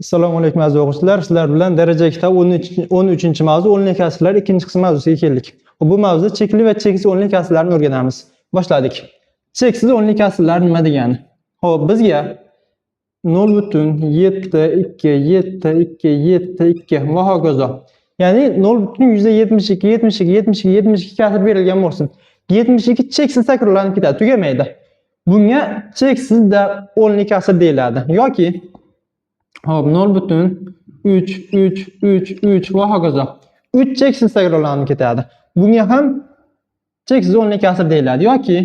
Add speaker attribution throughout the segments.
Speaker 1: Assalomu alaykum aziz o'quvchilar. Sizlar bilan daraja kitob 13-mavzu o'nli kasrlar ikkinchi qism mavzusiga keldik. Bu mavzuda chekli va cheksiz o'nli kasrlarni o'rganamiz. Boshladik. Cheksiz o'nli kasrlar nima degani? Xo'p, bizga 0.7272727 va hokazo. Ya'ni 0.172 72 72 72 kasr berilgan bo'lsin. 72 cheksiz takrorlanib ketadi, tugamaydi. Bunga cheksiz o'nli kasr deyiladi yoki hop 0.3 va hokazo. 3 cheksiz takrorlanib ketadi. Bunga ham cheksiz o'nli kasr deyiladi yoki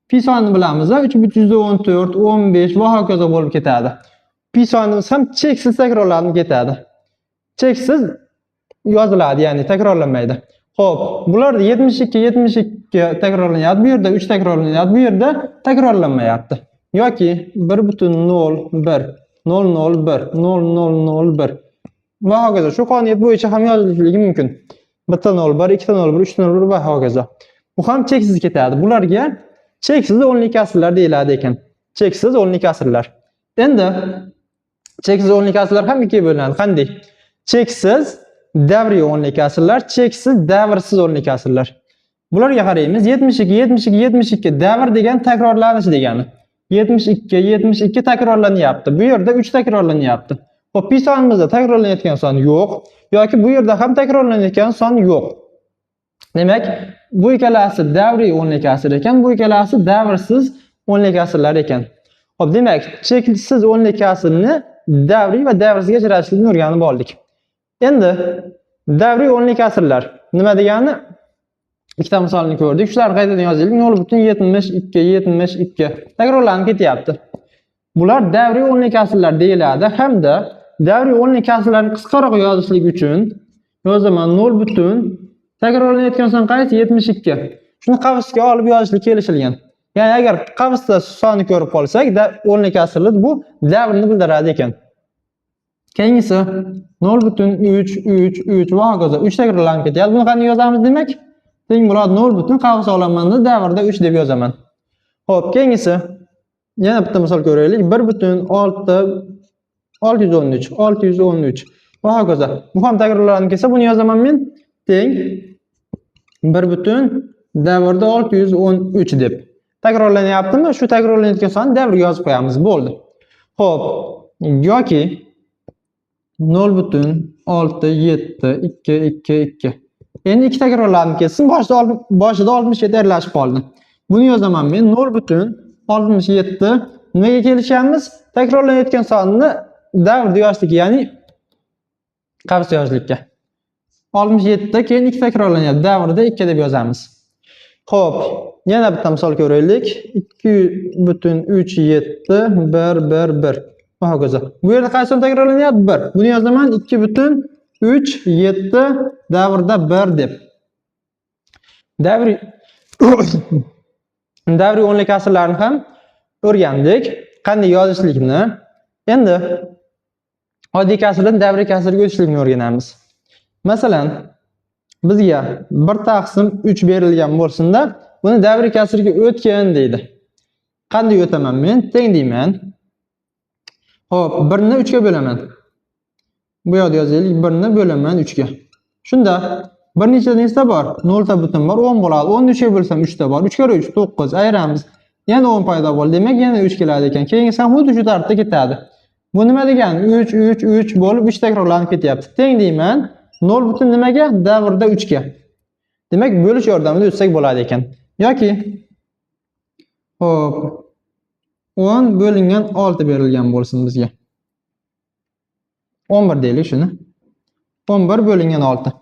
Speaker 1: pi sonini bilamiz, 3.14 15 va hokazo bo'lib ketadi. Pi sonimiz ham cheksiz takrorlanib ketadi. Cheksiz yoziladi, ya'ni takrorlanmaydi. Xo'p, bularda 72 takrorlanyapti, bu yerda 3 takrorlanyapti, bu yerda takrorlanmayapti. Yoki 1.01 001 0001 va hokazo. Shu qonuniyat bo'yicha ham yozilishligi mumkin. 1.01 2.01 3.01 va hokazo. Bu ham cheksiz ketadi. Bularga cheksiz o'nli kasrlar deyiladi ekan. Cheksiz o'nli kasrlar. Endi cheksiz o'nli kasrlar ham ikkiga bo'linadi. Qanday? Cheksiz davriy o'nli kasrlar, cheksiz davrsiz o'nli kasrlar. Bularga qaraymiz. 72 davr degan takrorlanish degani. 72 takrorlanyapti. Bu yerda 3 takrorlanyapti. Xo'p, pi sonimizda takrorlanayotgan son yo'q yoki bu yerda ham takrorlanayotgan son yo'q. Demak, bu ikkalasi davriy o'nli kasr ekan, bu ikkalasi davrsiz o'nli kasrlar ekan. Xo'p, demak, cheksiz o'nli kasrni davriy va davrsiz ajratishni o'rganib oldik. Endi davriy o'nli kasrlar nima degani? Ikkita misolni ko'rdik. Shularni qaytadan yozaylik. 0.72 takrorlanib ketyapti. Bular davriy o'nli kasrlar deyiladi hamda davriy o'nli kasrlarni qisqaroq yozishlik uchun yozaman 0. takrorlanayotgan son qaysi? 72. Shuni qavsga olib yozishlik kelishilgan. Ya'ni agar qavsda sonni ko'rib qolsak, o'nli kasrlar bu davrni bildiradi ekan. Keyingisi 0.3 va hokazo. 3 takrorlanib ketyapti. Buni qanday yozamiz demak? Teng bo'ladi 0. qavs olamanni davrda 3 deb yozaman. Xo'p, keyingisi yana bitta misol ko'raylik. 1.613 va hokazo. Bu ham takrorlanib ketsa, buni yozaman men teng 1. davrda 613 deb. Takrorlanyaptimi? Shu takrorlanayotgan sonni davrga yozib qo'yamiz. Bo'ldi. Xo'p, yoki 0.67222. Endi 2 takrorlanib ketsin, boshida 67 erlashib qoldi. Buni yozaman men 0.67. Nimaga kelishamiz? Takrorlanayotgan sonni davrda yozishlik, ya'ni qavs yozishlikka. 67 da keyin 2 takrorlanyapti. Davrda 2 deb yozamiz. Xo'p, yana bitta misol ko'raylik. 2.37 va hokazo. Bu yerda qaysi son takrorlanyapti? 1. Buni yozaman 2.37 davrda 1 deb. Davriy o'nli kasrlarni ham o'rgandik. Qanday yozishlikni. Endi oddiy kasrdan davriy kasrga o'tishlikni o'rganamiz. Masalan, bizga 1/3 berilgan bo'lsa-da, buni davriy kasrga o'tgan deydi. Qanday o'taman men? Teng deyman. Xo'p, 1 ni 3 ga bo'laman. Bu yerda yozaylik, 1 ni bo'laman 3 ga. Shunda bir nechta bor? 0 ta butun bor, 10 bo'ladi. 10 ni 3 ga bo'lsam 3 ta bor. 3 kere 3 9. Ayiramiz. Yana 10 paydo bo'ldi. Demak, yana 3 keladi ekan. Keyingisi ham xuddi shu tartibda ketadi. Bu nima degani? 3 bo'lib 3 takrorlanib ketyapti. Teng deyman. 0 butun nimaga? Davrda 3 ga. Demak, bo'lish yordamida o'tsak bo'ladi ekan. Yoki hop 10 bo'lingan 6 berilgan bo'lsin bizga. 11 deylik shuni. 11 bo'lingan 6.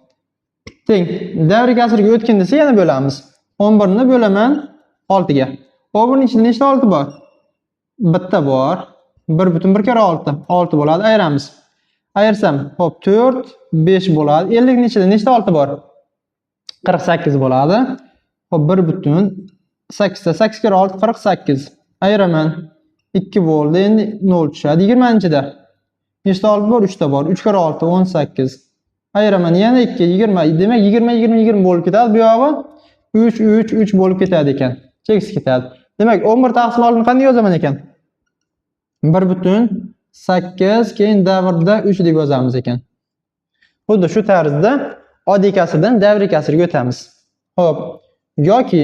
Speaker 1: Teng. Davriy kasrga o'tgan desa yana bo'lamiz. 11 ni bo'laman 6 ga. 11 ning ichida nechta 6 bor? Bitta bor. 1/1 kere 6. 6 bo'ladi. Ayiramiz. Ayirsam, hop 4 5 bo'ladi. 50 ning ichida nechta 6 bor? 48 bo'ladi. Hop 1/8 ta 8 kere 6 48. Ayiraman. 2 bo'ldi. Endi 0 tushadi. 20 ning ichida nechta 6 bor? 3 ta bor. 3 kere 6 18. Ayiraman. Yana 2 20. Demak 20 bo'lib ketadi. Bu yog'i 3 bo'lib ketadi ekan. Cheksiz ketadi. Demak 11 taqsim olini qanday yozaman ekan? 1 8 keyin davrda 3 deb yozamiz ekan. Xuddi shu tarzda oddiy kasrdan davriy kasrga o'tamiz. Xo'p, yoki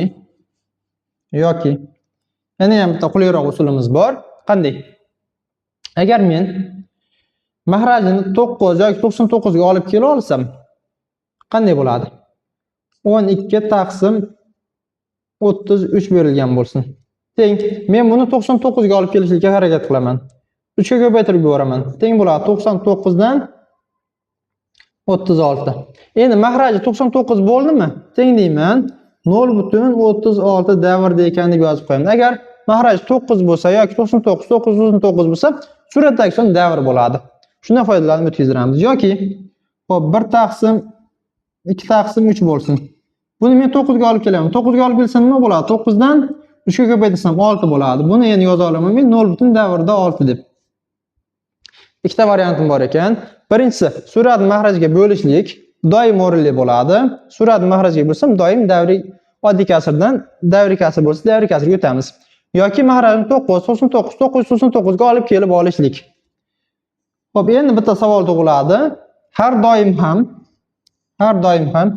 Speaker 1: yana ham bitta qulayroq usulimiz bor. Qanday? Agar men mahrajini 9 yoki 99 ga olib kela olsam, qanday bo'ladi? 12 taqsim 33 berilgan bo'lsin. Teng, men buni 99 ga olib kelishga harakat qilaman. 3 ga ko'paytirib yuboraman. Teng bo'ladi 99 dan 36. Endi mahraji 99 bo'ldimi? Teng deyman 0.36 davrda ekan deb yozib qo'yaman. Agar mahraj 9 bo'lsa yoki 99 bo'lsa, suratdagi son davr bo'ladi. Shundan foydalanib o'tkazdiramiz. Yoki hop 1 taqsim 2 taqsim 3 bo'lsin. Buni men 9 ga olib kelaman. 9 ga olib kelsam nima bo'ladi? 9 dan 3 ga ko'paytirsam 6 bo'ladi. Buni endi yoza olaman men 0.davrda 6 deb. Ikkita variantim bor ekan. Birinchisi, surat mahrajga bo'lishlik doim o'rinli bo'ladi. Surat mahrajga bo'lsam, doim davriy oddiy kasrdan davriy kasr bo'lsa, davriy kasrga o'tamiz. Yoki mahrajni 999 ga olib kelib olishlik. Xo'p, endi bitta savol tug'iladi. Har doim ham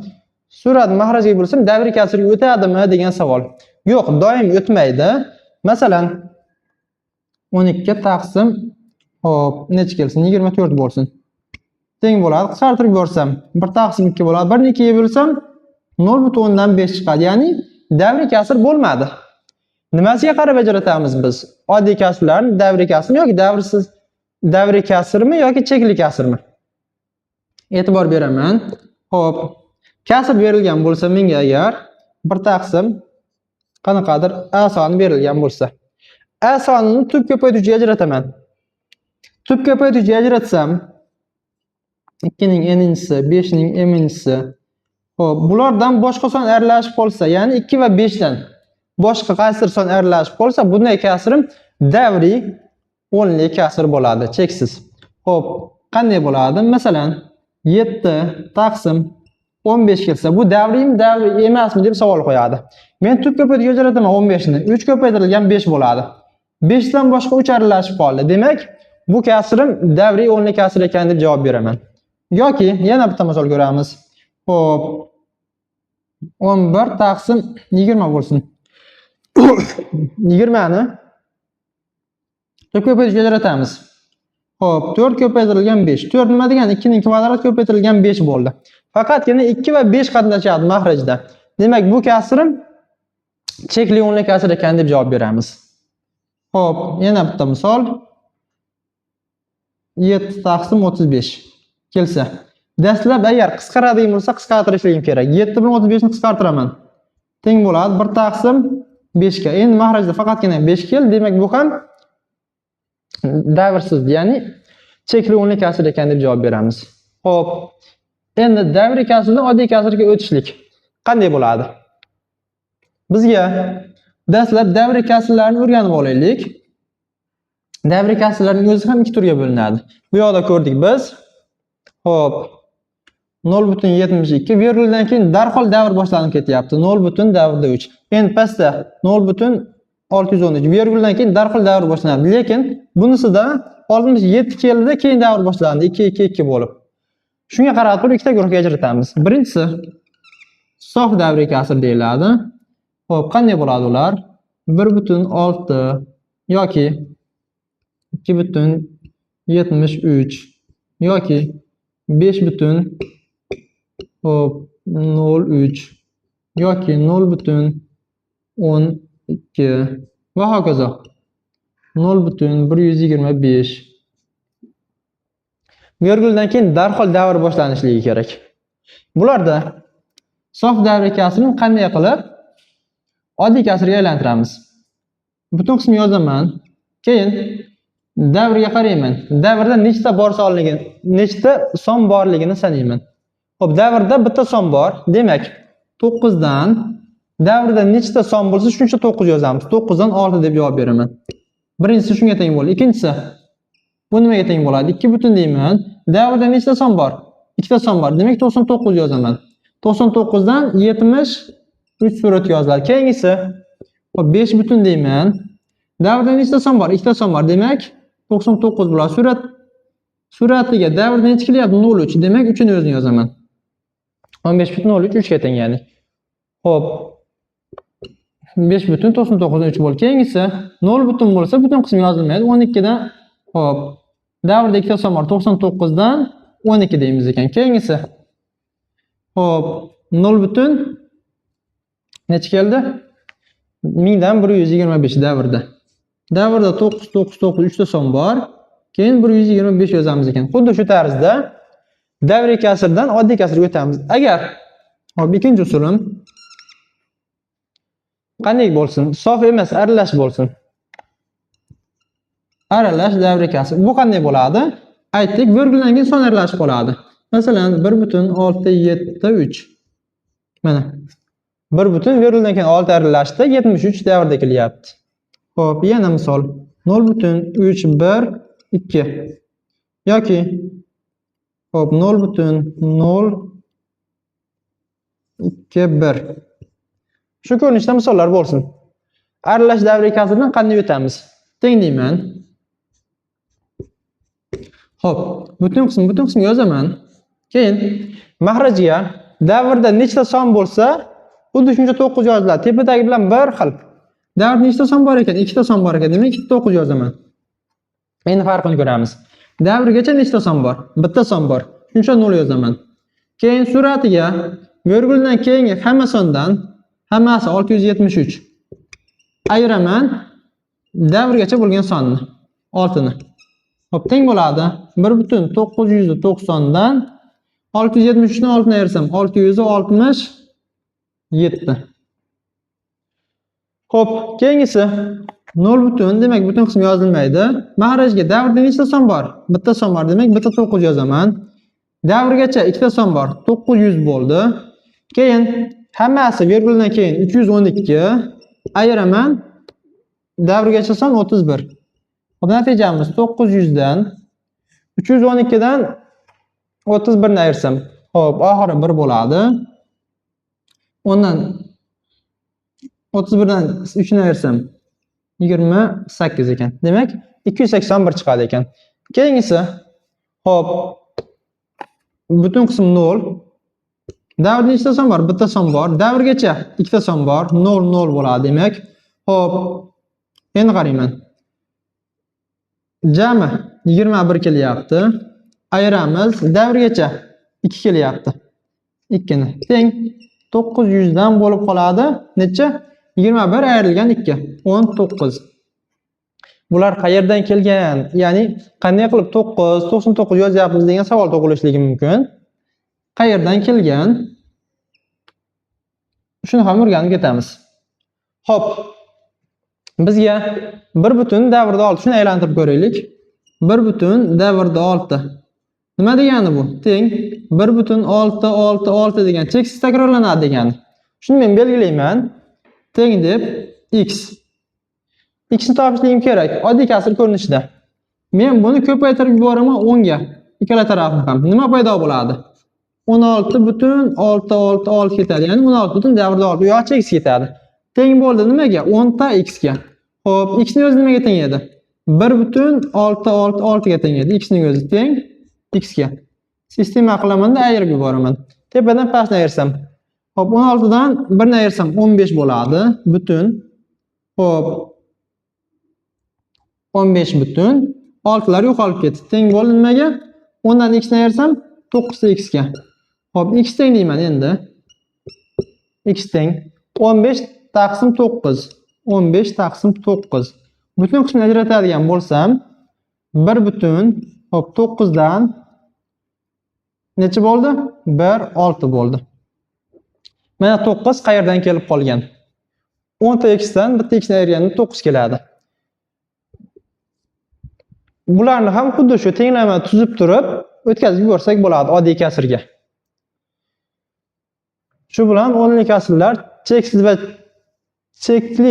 Speaker 1: surat mahrajga bo'lsam, davriy kasrga o'tadimi degan savol. Yo'q, doim o'tmaydi. Masalan, 12 taqsim hop, necha kelsin? 24 bo'lsin. Teng bo'ladi. Qisqartirib yuborsam 1 taqsim 2 bo'ladi. 1 ni 2 ga bo'lsam 0.5 chiqadi. Ya'ni davriy kasr bo'lmadi. Nimasiga qarab ajratamiz biz? Oddiy kasrlarni davriy kasrmi yoki davrsiz davriy kasrmi yoki chekli kasrmi? E'tibor beraman. Xo'p, kasr berilgan bo'lsa menga agar 1 taqsim qanaqadir a soni berilgan bo'lsa, a sonini tub ko'paytiruvchiga ajrataman. Tub ko'paytiruvchiga ajratsam 2 ning n'inchisi, 5 ning m'inchisi. Xo'p, bulardan boshqa son aralashib qolsa, ya'ni 2 va 5 dan boshqa qaysidir son aralashib qolsa, bunday kasrim davriy o'nli kasr bo'ladi, cheksiz. Xo'p, qanday bo'ladi? Masalan, 7 taqsim 15 kelsa, bu davriymi, davriy emasmi deb savol qo'yadi. Men tub ko'paytiruvchiga ajrataman 15 ni. 3 ko'paytirilgan 5 bo'ladi. 5 dan boshqa 3 aralashib qoldi. Demak, bu kasrim davriy o'nli kasr ekan deb javob beraman. Yoki yana bitta misol ko'ramiz. Xo'p, 11 taqsim 20 bo'lsin. 20 ni tub ko'paytiruvchiga ajratamiz. Xo'p, 4 ko'paytirilgan 5. 4 nima degani? 2 ning kvadrati ko'paytirilgan 5 bo'ldi. Faqatgina 2 va 5 qatnashyapti mahrajda. Demak, bu kasrim chekli o'nli kasr ekan deb javob beramiz. Xo'p, yana bitta misol. 7 taqsim 35 kelsa. Dastlab agar qisqaradigan bo'lsa, qisqartirishim kerak. 7 bilan 35 ni qisqartiraman. Teng bo'ladi 1 taqsim 5 ga. Endi mahrajda faqatgina 5 keldi. Demak, bu ham davrsiz, ya'ni chekli o'nli kasr ekan deb javob beramiz. Xo'p, endi davriy kasrdan oddiy kasrga o'tishlik qanday bo'ladi? Bizga dastlab davriy kasrlarni o'rganib olaylik. Davriy kasrlarning o'zi ham 2 turga bo'linadi. Bu yoqda ko'rdik biz. Xo'p, 0.72 virguldan keyin darhol davr boshlanib ketyapti. 0.3. Endi pastda 0.613 virguldan keyin darhol davr boshlanadi. Lekin bunisida 67 keldi, keyin davr boshlandi 2 bo'lib. Shunga qarab turib ikkita guruhga ajratamiz. Birinchisi sof davriy kasr deyiladi. Xo'p, qanday bo'ladi ular? 1.6 yoki 2.73 yoki 5.03 yoki 0.12 va hokazo 0.125 virguldan keyin darhol davr boshlanishligi kerak. Bularda sof davriy kasrni qanday qilib oddiy kasrga aylantiramiz? Butun qismni yozaman. Keyin davrga qarayman. Davrda nechta bor sonligini, nechta son borligini sanayman. Xo'p, davrda bitta son bor. Demak, 9 dan davrda nechta son bo'lsa, shuncha 9 yozamiz. 9 dan 6 deb javob beraman. Birinchisi shunga teng bo'ldi. Ikkinchisi bu nimaga teng bo'ladi? 2 deyman. Davrda nechta son bor? 2 ta son bor. Demak, 99 yozaman. 99 dan 73 surat yoziladi. Keyingisi, 5 deyman. Davrda nechta son bor? 2 ta son bor. Demak, 99 bo'ladi. Suratiga davrda necha kelyapti? 0,3. Demak, 3 ni o'zini yozaman. 15,03 3 ga teng ya'ni. Xo'p. 5,99 3 bo'ldi. Keyingisi 0 butun bo'lsa, butun qismi yozilmaydi. 12 dan xo'p. Davrda ikkita son bor. 99 dan 12 deymiz ekan. Keyingisi xo'p, 0 butun necha keldi? 1000 dan 125 davrda. Davrda 999 3 ta son bor. Keyin 125 yozamiz ekan. Xuddi shu tarzda davriy kasrdan oddiy kasrga o'tamiz. Agar hop ikkinchi usulim qanday bo'lsin? Sof emas, aralash bo'lsin. Aralash davriy kasr. Bu qanday bo'ladi? Aytdik, virguldan keyin son aralashib qoladi. Masalan, 1,673. Mana 1 butun virguldan keyin 6 aralashdi, 73 davrda kelyapti. Xo'p, yana misol 0,312 yoki xo'p 0,021. Shu ko'rinishda misollar bo'lsin. Aralash davriy kasrdan qanday o'tamiz? Teng deyman. Xo'p, butun qism yozaman. Keyin mahrajga davrda nechta son bo'lsa, xuddi shuncha 9 yoziladi. Tepadagi bilan bir xil. Davrda nechta son bor ekan? 2 ta son bor ekan. Demak, 2 9 yozaman. Endi farqini ko'ramiz. Davrgacha nechta son bor? Bitta son bor. Shuncha 0 yozaman. Keyin suratiga virguldan keyingi hamma sondan hammasi 673 ayiraman davrgacha bo'lgan sonni 6 ni. Xo'p, teng bo'ladi 1,990 dan 673 ni 6 ni ayirsam 667. Xo'p, keyingisi 0 butun, demak butun qismi yozilmaydi. Mahrajga davrda nechta son bor? Bitta son bor, demak bitta 9 yozaman. Davrgacha ikkita son bor, 900 bo'ldi. Keyin hammasi virguldan keyin 312 ayiraman. Davrgacha son 31. Xo'p, natijamiz 900 dan 312 dan 31 ni ayirsam, xo'p, oxiri 1 bo'ladi. Ondan 31 dan 3 ni ayirsam 28 ekan. Demak, 281 chiqadi ekan. Keyingisi, xo'p, butun qism 0. Davrda nechta son bor? Bitta son bor. Davrgacha ikkita son bor. 0 0 bo'ladi demak. Xo'p, endi qarayman. Jami 21 kelyapti. Ayiramiz. Davrgacha 2 kelyapti. 2 ni. Teng 900 dan bo'lib qoladi. Necha? 21 ayrilgan 2. 19. Bular qayerdan kelgan? Ya'ni qanday qilib 9, 99 yozyapmiz degan savol tug'ilishligi mumkin. Qayerdan kelgan? Shuni ham o'rganib ketamiz. Xo'p. Bizga 1 butun davrda 6 shuni aylantirib ko'raylik. 1 butun davrda 6. Nima degani bu? Teng 1 butun 6 6 6 degan cheksiz takrorlanadi degani. Shuni men belgilayman. Teng deb x. X ni topishligim kerak. Oddiy kasr ko'rinishida. Men buni ko'paytirib yuboraman 10 ga. Ikkala tarafim ham. Nima paydo bo'ladi? 16 butun 6 6 6 ketadi. Ya'ni 16 butun davrda 6 yo'q cheksiz ketadi. Teng bo'ldi nimaga? 10 ta x ga. Xo'p, x ni o'zi nimaga teng edi? 1 butun 6 6 6 ga teng edi. X ning o'zi teng x ga. Sistema qilaman-da ayirib yuboraman. Tepadan pastni ayirsam. Xo'p, 16 dan 1 ni ayirsam 15 bo'ladi. Butun. Xo'p. 15 butun. 6 lar yo'qolib ketdi. Teng bo'ldi nimaga? 10 dan x ni ayirsam 9 ta x ga. Xo'p, x teng deyman endi. X teng 15 taqsim 9. 15 taqsim 9. Butun qismni ajratadigan bo'lsam 1 butun, xo'p, 9 dan necha bo'ldi? 1 6 bo'ldi. Mana 9 qayerdan kelib qolgan? 10 ta x dan bitta x ni ayirganda 9 keladi. Bularni ham xuddi shu tenglama tuzib turib o'tkazib yuborsak bo'ladi oddiy kasrga. Shu bilan o'nli kasrlar, chekli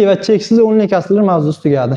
Speaker 1: va cheksiz o'nli kasrlar mavzusi tugadi.